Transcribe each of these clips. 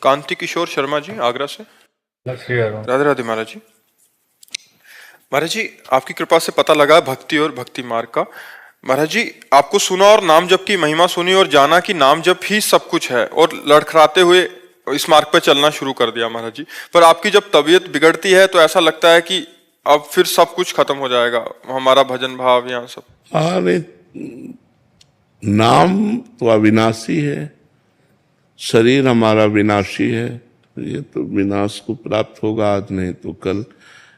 कांति किशोर शर्मा जी, आगरा से। राधे राधे महाराज जी। महाराज जी, आपकी कृपा से पता लगा भक्ति और भक्ति मार्ग का। महाराज जी, आपको सुना और नाम जप की महिमा सुनी और जाना कि नाम जप ही सब कुछ है, और लड़खड़ाते हुए इस मार्ग पे चलना शुरू कर दिया महाराज जी। पर आपकी जब तबीयत बिगड़ती है तो ऐसा लगता है कि अब फिर सब कुछ खत्म हो जाएगा, हमारा भजन भाव यहाँ सब। अरे नाम तो अविनाशी है, शरीर हमारा विनाशी है, ये तो विनाश को प्राप्त होगा आज नहीं तो कल।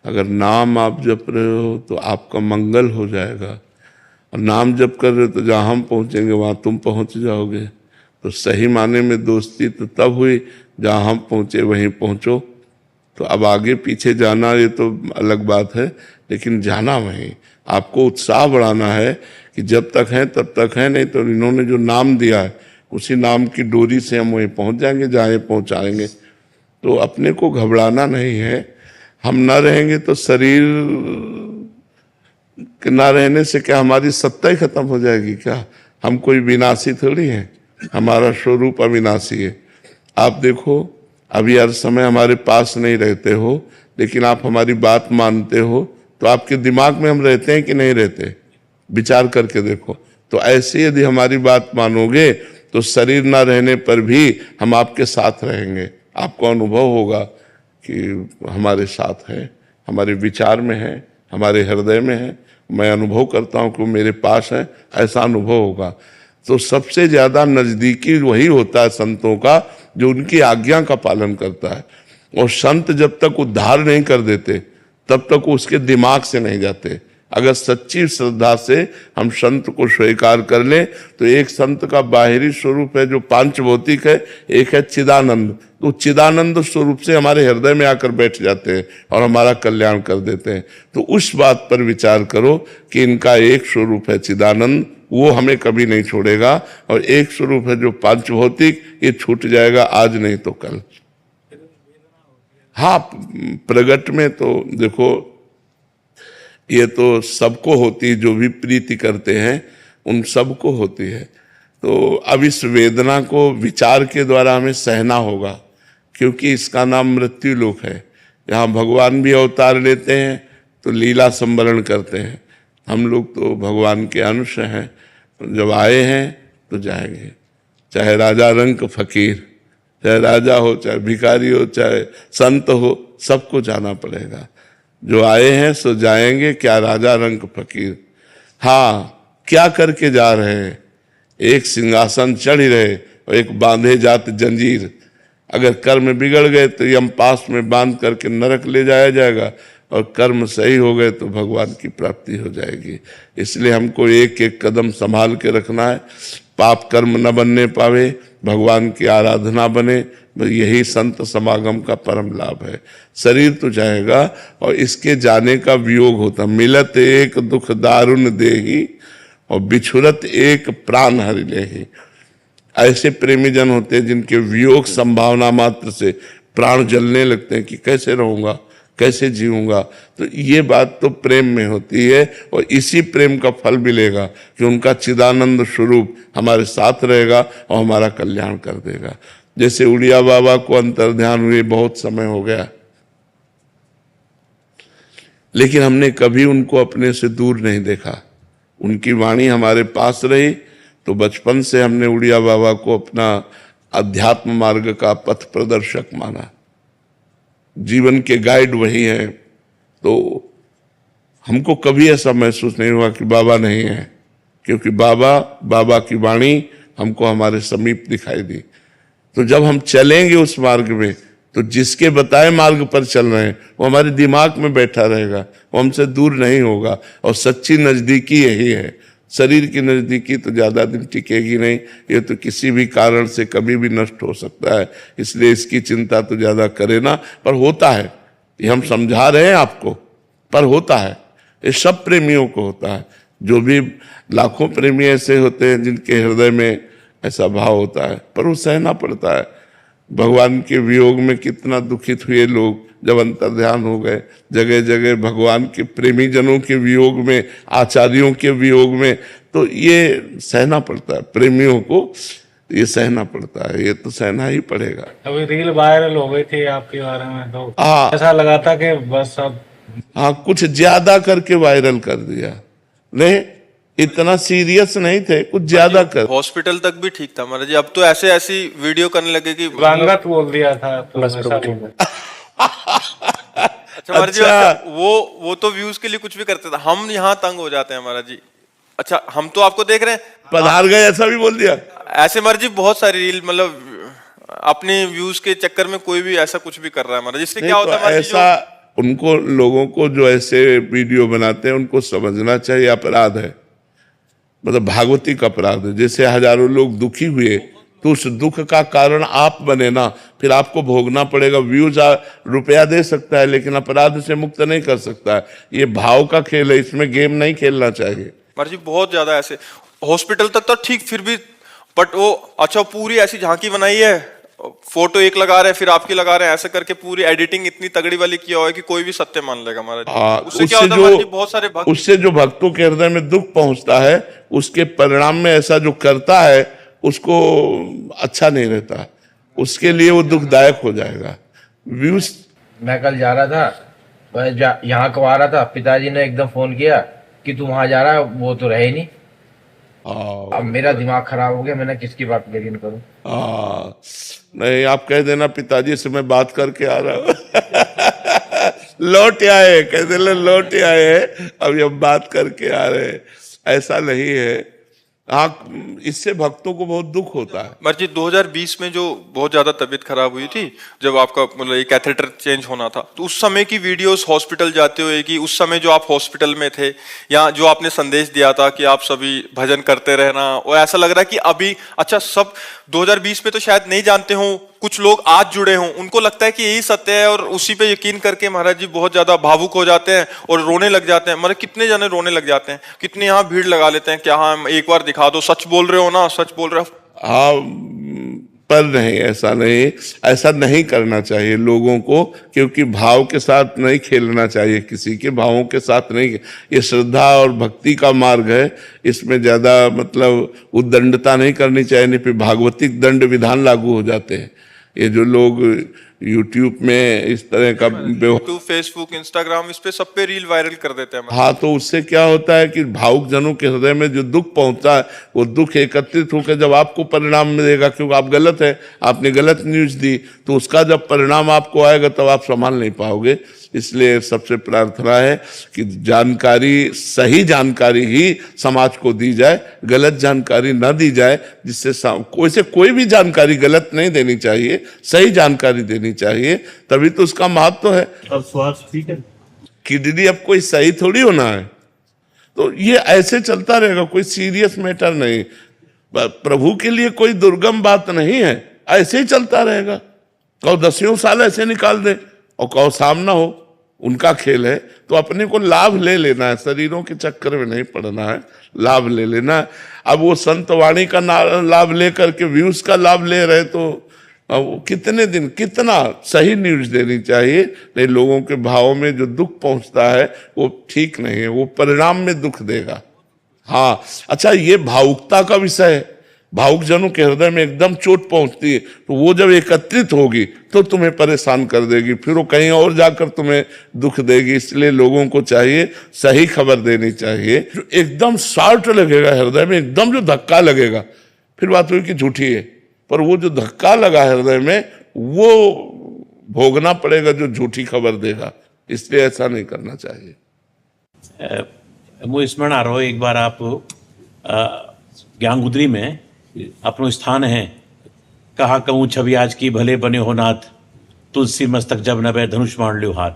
अगर नाम आप जप रहे हो तो आपका मंगल हो जाएगा, और नाम जप कर रहे हो तो जहाँ हम पहुँचेंगे वहाँ तुम पहुँच जाओगे। तो सही माने में दोस्ती तो तब हुई जहाँ हम पहुँचे वहीं पहुँचो। तो अब आगे पीछे जाना ये तो अलग बात है, लेकिन जाना वहीं। आपको उत्साह बढ़ाना है कि जब तक है तब तक है, नहीं तो इन्होंने जो नाम दिया है उसी नाम की डोरी से हम वहीं पहुँच जाएंगे जहाँ पहुँचाएंगे। तो अपने को घबराना नहीं है। हम ना रहेंगे तो शरीर के ना रहने से क्या हमारी सत्ता ही खत्म हो जाएगी क्या? हम कोई विनाशी थोड़ी हैं, हमारा स्वरूप अविनाशी है। आप देखो, अभी हर समय हमारे पास नहीं रहते हो, लेकिन आप हमारी बात मानते हो, तो आपके दिमाग में हम रहते हैं कि नहीं रहते? विचार करके देखो। तो ऐसे यदि हमारी बात मानोगे तो शरीर ना रहने पर भी हम आपके साथ रहेंगे। आपको अनुभव होगा कि हमारे साथ है, हमारे विचार में है, हमारे हृदय में है। मैं अनुभव करता हूँ कि वो मेरे पास है, ऐसा अनुभव होगा। तो सबसे ज्यादा नजदीकी वही होता है संतों का जो उनकी आज्ञा का पालन करता है। और संत जब तक उद्धार नहीं कर देते तब तक उसके दिमाग से नहीं जाते। अगर सच्ची श्रद्धा से हम संत को स्वीकार कर लें तो एक संत का बाहरी स्वरूप है जो पांच भौतिक है, एक है चिदानंद। तो चिदानंद स्वरूप से हमारे हृदय में आकर बैठ जाते हैं और हमारा कल्याण कर देते हैं। तो उस बात पर विचार करो कि इनका एक स्वरूप है चिदानंद, वो हमें कभी नहीं छोड़ेगा, और एक स्वरूप है जो पांच भौतिक, ये छूट जाएगा आज नहीं तो कल। हाँ, प्रगट में तो देखो ये तो सबको होती है, जो भी प्रीति करते हैं उन सबको होती है। तो अब इस वेदना को विचार के द्वारा हमें सहना होगा, क्योंकि इसका नाम मृत्यु लोक है। यहाँ भगवान भी अवतार लेते हैं तो लीला संवरण करते हैं। हम लोग तो भगवान के अंश हैं, जब आए हैं तो जाएंगे। चाहे राजा रंक फकीर, चाहे राजा हो, चाहे भिखारी हो, चाहे संत हो, सबको जाना पड़ेगा। जो आए हैं सो जाएंगे, क्या राजा रंक फकीर। हाँ, क्या करके जा रहे हैं? एक सिंहासन चढ़ रहे और एक बांधे जात जंजीर। अगर कर्म बिगड़ गए तो यम पास में बांध करके नरक ले जाया जाएगा, और कर्म सही हो गए तो भगवान की प्राप्ति हो जाएगी। इसलिए हमको एक एक कदम संभाल के रखना है, पाप कर्म न बनने पावे, भगवान की आराधना बने। यही संत समागम का परम लाभ है। शरीर तो जाएगा और इसके जाने का वियोग होता। मिलत एक दुख दारुण देही और बिछुरत एक प्राण हरि लेही। ऐसे प्रेमी जन होते हैं जिनके वियोग संभावना मात्र से प्राण जलने लगते हैं कि कैसे रहूंगा, कैसे जीऊंगा। तो ये बात तो प्रेम में होती है, और इसी प्रेम का फल मिलेगा कि उनका चिदानंद स्वरूप हमारे साथ रहेगा और हमारा कल्याण कर देगा। जैसे उड़िया बाबा को अंतर्ध्यान हुए बहुत समय हो गया, लेकिन हमने कभी उनको अपने से दूर नहीं देखा। उनकी वाणी हमारे पास रही, तो बचपन से हमने उड़िया बाबा को अपना अध्यात्म मार्ग का पथ प्रदर्शक माना। जीवन के गाइड वही है। तो हमको कभी ऐसा महसूस नहीं हुआ कि बाबा नहीं है, क्योंकि बाबा की वाणी हमको हमारे समीप दिखाई दी। तो जब हम चलेंगे उस मार्ग में, तो जिसके बताए मार्ग पर चल रहे हैं वो हमारे दिमाग में बैठा रहेगा, वो हमसे दूर नहीं होगा। और सच्ची नजदीकी यही है। शरीर की नजदीकी तो ज्यादा दिन टिकेगी नहीं, ये तो किसी भी कारण से कभी भी नष्ट हो सकता है। इसलिए इसकी चिंता तो ज्यादा करे ना। पर होता है, ये हम समझा रहे हैं आपको, पर होता है। ये सब प्रेमियों को होता है। जो भी लाखों प्रेमी ऐसे होते हैं जिनके हृदय में ऐसा भाव होता है, पर वो सहना पड़ता है। भगवान के वियोग में कितना दुखित हुए लोग जब अंतर्ध्यान हो गए। जगह जगह भगवान के प्रेमी जनों के वियोग में, आचार्यों के वियोग में, तो ये सहना पड़ता है प्रेमियों को। ये सहना पड़ता है, ये तो सहना ही पड़ेगा। अभी रील वायरल हो गई थी आपके बारे में, तो हाँ ऐसा लगा था कि बस अब हाँ, कुछ ज्यादा करके वायरल कर दिया। नहीं, इतना सीरियस नहीं थे, कुछ ज्यादा कर। हॉस्पिटल तक भी ठीक था महाराज जी, अब तो ऐसे ऐसी वीडियो करने लगे कि रंगत बोल दिया था, तो ऐसा बोला। अच्छा महाराज जी, अच्छा, वो तो व्यूज के लिए कुछ भी करते थे, हम यहाँ तंग हो जाते हैं महाराज जी। अच्छा, हम तो आपको देख रहे हैं, पधार गए ऐसा भी बोल दिया। ऐसे महाराज जी बहुत सारी रील, मतलब अपने व्यूज के चक्कर में कोई भी ऐसा कुछ भी कर रहा है महाराज, जिससे क्या होता है महाराज जी, ऐसा उनको, लोगों को जो ऐसे वीडियो बनाते हैं उनको समझना चाहिए अपराध है, मतलब भागवतिक अपराध है। जैसे हजारों लोग दुखी हुए तो उस दुख का कारण आप बने ना, फिर आपको भोगना पड़ेगा। व्यूज रुपया दे सकता है लेकिन अपराध से मुक्त नहीं कर सकता है। ये भाव का खेल है, इसमें गेम नहीं खेलना चाहिए महाराज जी। बहुत ज्यादा ऐसे हॉस्पिटल तक तो ठीक, फिर भी बट वो अच्छा पूरी ऐसी झांकी बनाई है, फोटो एक लगा रहे हैं फिर आपकी लगा रहे हैं, ऐसे करके पूरी एडिटिंग इतनी तगड़ी वाली किया हुआ है कि कोई भी सत्य मान लेगा महाराज। उससे क्या होता है महाराज जी, बहुत सारे भक्त, उससे जो भक्तों के हृदय में दुख पहुंचता है, उसके परिणाम में ऐसा जो करता है उसको अच्छा नहीं रहता, उसके लिए वो दुखदायक हो जाएगा। व्यूज, मैं कल जा रहा था, यहाँ को आ रहा था, पिताजी ने एकदम फोन किया कि तू वहां जा रहा है, वो तो रहे नहीं। अब मेरा दिमाग खराब हो गया, मैंने किसकी बात यकीन करूं। नहीं, आप कह देना पिताजी से मैं बात करके आ रहा हूं। लौट आए, कह देना लौट आए, अभी हम बात करके आ रहे हैं, ऐसा नहीं है। हाँ, इससे भक्तों को बहुत दुख होता है। महाराज जी 2020 में जो बहुत ज्यादा तबीयत खराब हुई थी, जब आपका मतलब ये कैथेटर चेंज होना था, तो उस समय की वीडियोस हॉस्पिटल जाते हुए की, उस समय जो आप हॉस्पिटल में थे, या जो आपने संदेश दिया था कि आप सभी भजन करते रहना, और ऐसा लग रहा है कि अभी अच्छा सब 2020 में तो शायद नहीं जानते हो, कुछ लोग आज जुड़े हों, उनको लगता है कि यही सत्य है और उसी पे यकीन करके महाराज जी बहुत ज्यादा भावुक हो जाते हैं और रोने लग जाते हैं। मतलब कितने जने रोने लग जाते हैं, कितने यहाँ भीड़ लगा लेते हैं, क्या हाँ एक बार दिखा दो, सच बोल रहे हो ना, सच बोल रहे हो। हाँ, पर नहीं, ऐसा नहीं करना चाहिए लोगों को, क्योंकि भाव के साथ नहीं खेलना चाहिए, किसी के भावों के साथ नहीं। ये श्रद्धा और भक्ति का मार्ग है, इसमें ज्यादा मतलब उद्दंडता नहीं करनी चाहिए, नहीं फिर भागवतिक दंड विधान लागू हो जाते हैं। ये जो लोग यूट्यूब में इस तरह का यूट्यूब, फेसबुक, इंस्टाग्राम, इस पे सब पे रील वायरल कर देते हैं। हाँ, तो उससे क्या होता है कि भावुक जनों के हृदय में जो दुख पहुंचता है, वो दुख एकत्रित होकर जब आपको परिणाम मिलेगा, क्योंकि आप गलत है, आपने गलत न्यूज दी, तो उसका जब परिणाम आपको आएगा तब आप संभाल नहीं पाओगे। इसलिए सबसे प्रार्थना है कि जानकारी, सही जानकारी ही समाज को दी जाए, गलत जानकारी न दी जाए, जिससे कोई भी जानकारी गलत नहीं देनी चाहिए, सही जानकारी देनी चाहिए, तभी तो उसका महत्व है। अब स्वास्थ्य ठीक है, किडनी अब कोई सही थोड़ी होना है, तो ये ऐसे चलता रहेगा, कोई सीरियस मैटर नहीं, प्रभु के लिए कोई दुर्गम बात नहीं है, ऐसे ही चलता रहेगा। कहो 10 साल ऐसे निकाल दे और कहो सामना हो, उनका खेल है। तो अपने को लाभ ले लेना है, शरीरों के चक्कर में नहीं पड़ना है, लाभ ले लेना है। अब वो संत वाणी का लाभ लेकर के व्यूज का लाभ ले रहे, तो अब कितने दिन, कितना सही न्यूज देनी चाहिए। नहीं, लोगों के भावों में जो दुख पहुंचता है वो ठीक नहीं है, वो परिणाम में दुख देगा। हाँ, अच्छा, ये भावुकता का विषय है, भावुक जनों के हृदय में एकदम चोट पहुंचती है, तो वो जब एकत्रित होगी तो तुम्हें परेशान कर देगी, फिर वो कहीं और जाकर तुम्हें दुख देगी। इसलिए लोगों को चाहिए सही खबर देनी चाहिए। जो एकदम शॉर्ट लगेगा हृदय में, एकदम जो धक्का लगेगा, फिर बात हुई कि झूठी है, पर वो जो धक्का लगा हृदय में, वो भोगना पड़ेगा जो झूठी खबर देगा। इसलिए ऐसा नहीं करना चाहिए। मुझे स्मरण आ रहा हो, एक बार आप ज्ञानगुदरी में अपनो स्थान है, कहा कहूँ छवि आज की भले बने हो नाथ, तुलसी मस्तक जब नभे धनुष मान लो हाथ।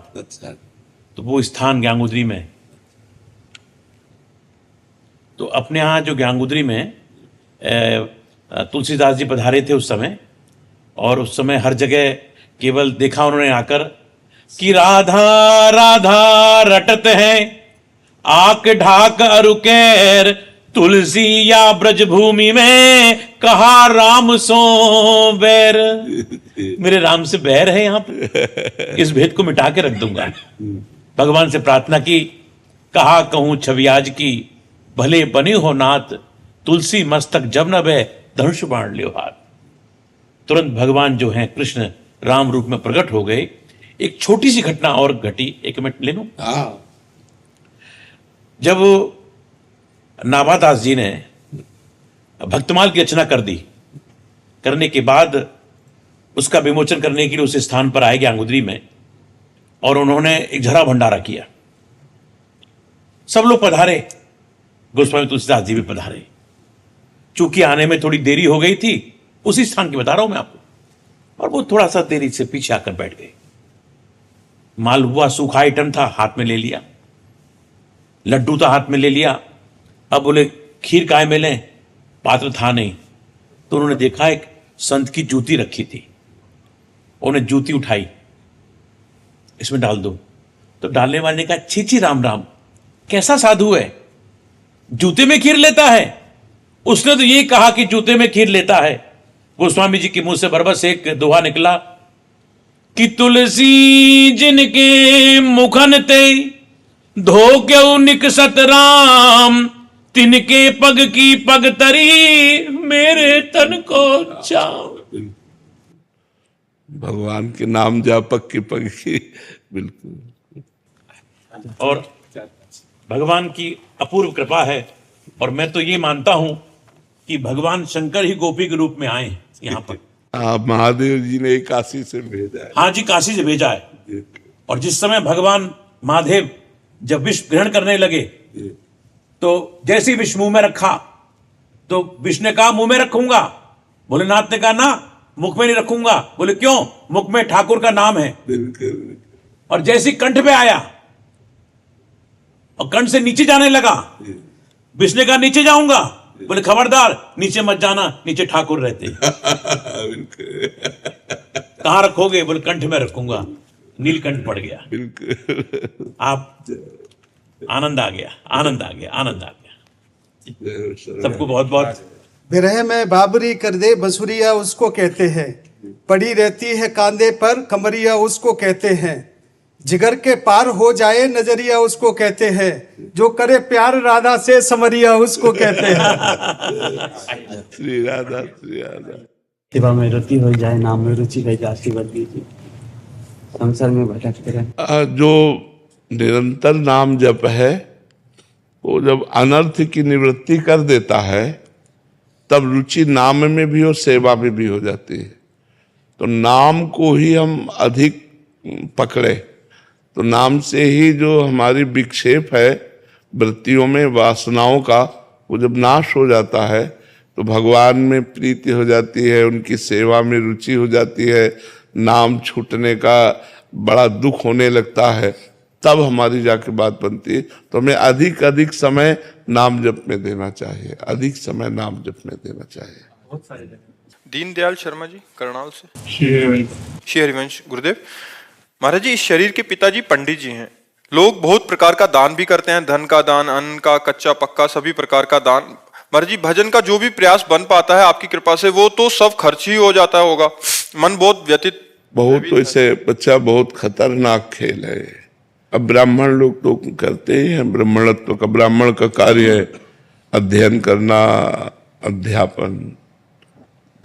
तो वो स्थान ज्ञानगुदरी में, तो अपने यहाँ जो ज्ञानगुदरी में तुलसीदास जी पधारे थे उस समय, और उस समय हर जगह केवल देखा उन्होंने आकर कि राधा राधा रटत हैं, आक ढाक अरुकेर तुलसी या ब्रज भूमि में, कहा राम सो बैर। मेरे राम से बैर है यहाँ पर, इस भेद को मिटा के रख दूंगा। भगवान से प्रार्थना की, कहा कहूँ छवि आज की भले बने हो नाथ, तुलसी मस्तक जब न बह धनुष बाण लियो हाथ। तुरंत भगवान जो हैं कृष्ण राम रूप में प्रकट हो गए। एक छोटी सी घटना और घटी, 1 मिनट ले लूं। जब नाभादास जी ने भक्तमाल की रचना कर दी, करने के बाद उसका विमोचन करने के लिए उस स्थान पर आए ज्ञानगुदरी में, और उन्होंने एक झरा भंडारा किया। सब लोग पधारे, गोस्वामी तुलसीदास जी भी पधारे। चूंकि आने में थोड़ी देरी हो गई थी, उसी स्थान की बता रहा हूं मैं आपको, और वो थोड़ा सा देरी से पीछे आकर बैठ गए। मालपुआ सूखा आइटम था, हाथ में ले लिया। लड्डू था, हाथ में ले लिया। अब बोले खीर काय में लें, पात्र था नहीं। तो उन्होंने देखा एक संत की जूती रखी थी, उन्हें जूती उठाई, इसमें डाल दो। तो डालने वाले ने कहा, छी राम राम, कैसा साधु है, जूते में खीर लेता है। उसने तो ये कहा कि जूते में खीर लेता है। गोस्वामी जी के मुंह से बरबस एक दोहा निकला कि तुलसी जिनके मुखन ते धो क्यों निकसत राम, तिनके पग की पग तरी मेरे तन को चाव। भगवान के नाम जापक की पग की, बिल्कुल। और भगवान की अपूर्व कृपा है। और मैं तो ये मानता हूं कि भगवान शंकर ही गोपी के रूप में आए यहां पर। महादेव जी ने काशी से भेजा है। हाँ जी, काशी से भेजा है। और जिस समय भगवान महादेव जब विष ग्रहण करने लगे, तो जैसे ही विष मुंह में रखा, तो विष ने कहा मुंह में रखूंगा। भोलेनाथ ने कहा ना, मुख में नहीं रखूंगा। बोले क्यों? मुख में ठाकुर का नाम है। और जैसे ही कंठ पे आया और कंठ से नीचे जाने लगा, विष ने कहा नीचे जाऊंगा। बोले खबरदार, नीचे मत जाना, नीचे ठाकुर रहते। कहां रखोगे? बोले कंठ में रखूंगा। नीलकंठ पड़ गया। आप आनंद आ गया, आनंद आ गया, आनंद आ गया। सबको बहुत बहुत। विरह में बाबरी कर दे बसुरिया उसको कहते हैं, पड़ी रहती है कांधे पर कमरिया उसको कहते हैं, जिगर के पार हो जाए नजरिया उसको कहते हैं, जो करे प्यार राधा से समरिया उसको कहते हैं। श्री राधा, श्री राधा। सेवा में रुचि हो जाए, नाम में रुचि हो जाए, आशीर्वाद दीजिए। संसार में भटकते रहे। जो निरंतर नाम जप है, वो जब अनर्थ की निवृत्ति कर देता है, तब रुचि नाम में भी और सेवा में भी हो जाती है। तो नाम को ही हम अधिक पकड़े, तो नाम से ही जो हमारी विक्षेप है वृत्तियों में, वासनाओं का, वो जब नाश हो जाता है, तो भगवान में प्रीति हो जाती है, उनकी सेवा में रुचि हो जाती है। नाम छूटने का बड़ा दुख होने लगता है, तब हमारी जाके बात बनती है। तो हमें अधिक अधिक समय नाम जप में देना चाहिए, अधिक समय नाम जप में देना चाहिए। दीनदयाल शर्मा जी करनाल से। श्री हरिवंश गुरुदेव महाराज जी, इस शरीर के पिताजी पंडित जी हैं। लोग बहुत प्रकार का दान भी करते हैं, धन का दान, अन्न का, कच्चा पक्का, सभी प्रकार का दान। महाराज जी, भजन का जो भी प्रयास बन पाता है आपकी कृपा से, वो तो सब खर्च ही हो जाता होगा। मन बहुत व्यतीत, बहुत तो इसे बच्चा बहुत खतरनाक खेल है। अब ब्राह्मण लोग तो करते ही हैं, ब्राह्मणत्व का, ब्राह्मण का कार्य है अध्ययन करना, अध्यापन,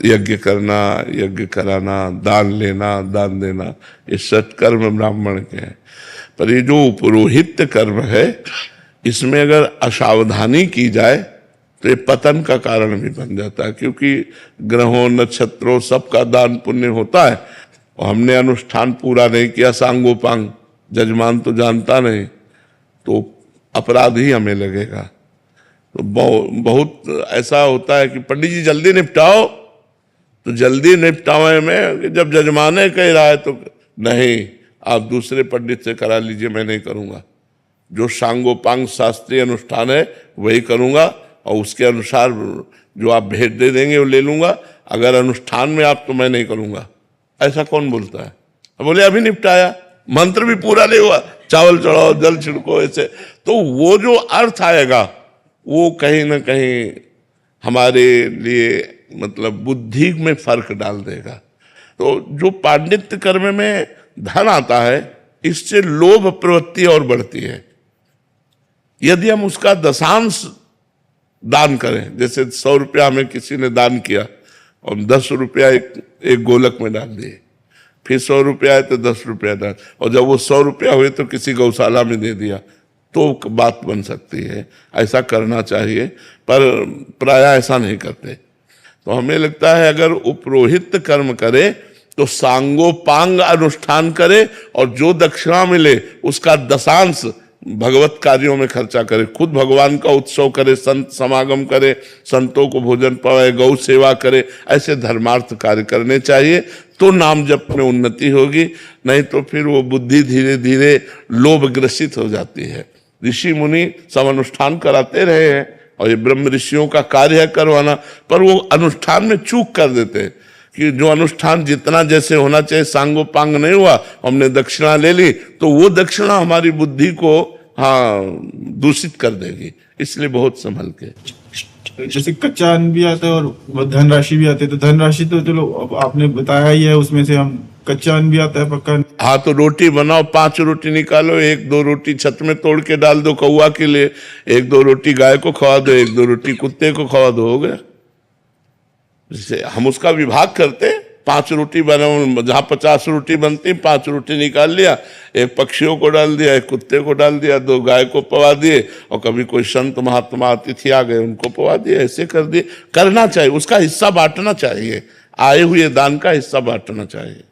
यज्ञ करना, यज्ञ कराना, दान लेना, दान देना, ये सत्कर्म ब्राह्मण के हैं। पर ये जो पुरोहित कर्म है, इसमें अगर असावधानी की जाए तो ये पतन का कारण भी बन जाता है, क्योंकि ग्रहों, नक्षत्रों, सबका दान पुण्य होता है और हमने अनुष्ठान पूरा नहीं किया, सांगोपांग, जजमान तो जानता नहीं, तो अपराध ही हमें लगेगा। तो बहुत ऐसा होता है कि पंडित जी जल्दी निपटाओ, तो जल्दी निपटावे में जब जजमाने कह रहा है तो नहीं, आप दूसरे पंडित से करा लीजिए, मैं नहीं करूँगा। जो सांगोपांग शास्त्रीय अनुष्ठान है वही करूँगा, और उसके अनुसार जो आप भेंट दे देंगे वो ले लूँगा। अगर अनुष्ठान में आप, तो मैं नहीं करूँगा। ऐसा कौन बोलता है? बोले अभी निपटाया, मंत्र भी पूरा नहीं हुआ, चावल चढ़ाओ, जल छिड़को, ऐसे। तो वो जो अर्थ आएगा वो कहीं ना कहीं हमारे लिए मतलब बुद्धि में फर्क डाल देगा। तो जो पांडित्य कर्म में धन आता है, इससे लोभ प्रवृत्ति और बढ़ती है। यदि हम उसका दशांश दान करें। जैसे 100 रुपया हमें किसी ने दान किया और 10 रुपया एक गोलक में डाल दिए, फिर 100 रुपया है तो 10 रुपया डाल, और जब वो 100 रुपया हुए तो किसी गौशाला में दे दिया, तो बात बन सकती है। ऐसा करना चाहिए, पर प्राय ऐसा नहीं करते। तो हमें लगता है अगर उपरोहित कर्म करे तो सांगोपांग अनुष्ठान करे, और जो दक्षिणा मिले उसका दशांश भगवत कार्यों में खर्चा करे। खुद भगवान का उत्सव करे, संत समागम करे, संतों को भोजन पावे, गौ सेवा करे, ऐसे धर्मार्थ कार्य करने चाहिए, तो नाम जप में उन्नति होगी। नहीं तो फिर वो बुद्धि धीरे धीरे लोभ ग्रसित हो जाती है। ऋषि मुनि सब अनुष्ठान कराते रहे हैं, और ये ब्रह्म ऋषियों का कार्य है करवाना, पर वो अनुष्ठान में चूक कर देते हैं कि जो अनुष्ठान जितना जैसे होना चाहिए सांगोपांग नहीं हुआ, हमने दक्षिणा ले ली, तो वो दक्षिणा हमारी बुद्धि को दूषित कर देगी। इसलिए बहुत संभल के। जैसे कच्चा अन्न भी आता है और धनराशि भी आती है, तो धनराशि तो चलो आपने बताया ही है, उसमें से हम कच्चा अन्न भी आता है पक्का। हाँ, तो रोटी बनाओ, 5 रोटी निकालो, 1-2 रोटी छत में तोड़ के डाल दो कौवा के लिए, 1-2 रोटी गाय को खवा दो, 1-2 रोटी कुत्ते को खवा दो, हो गया। जैसे हम उसका विभाग करते, 5 रोटी बनाओ, जहाँ 50 रोटी बनती 5 रोटी निकाल लिया, 1 पक्षियों को डाल दिया, 1 कुत्ते को डाल दिया, 2 गाय को पवा दिए, और कभी कोई संत महात्मा अतिथि आ गए उनको पवा दिए, ऐसे कर दिए। करना चाहिए, उसका हिस्सा बांटना चाहिए, आए हुए दान का हिस्सा बांटना चाहिए।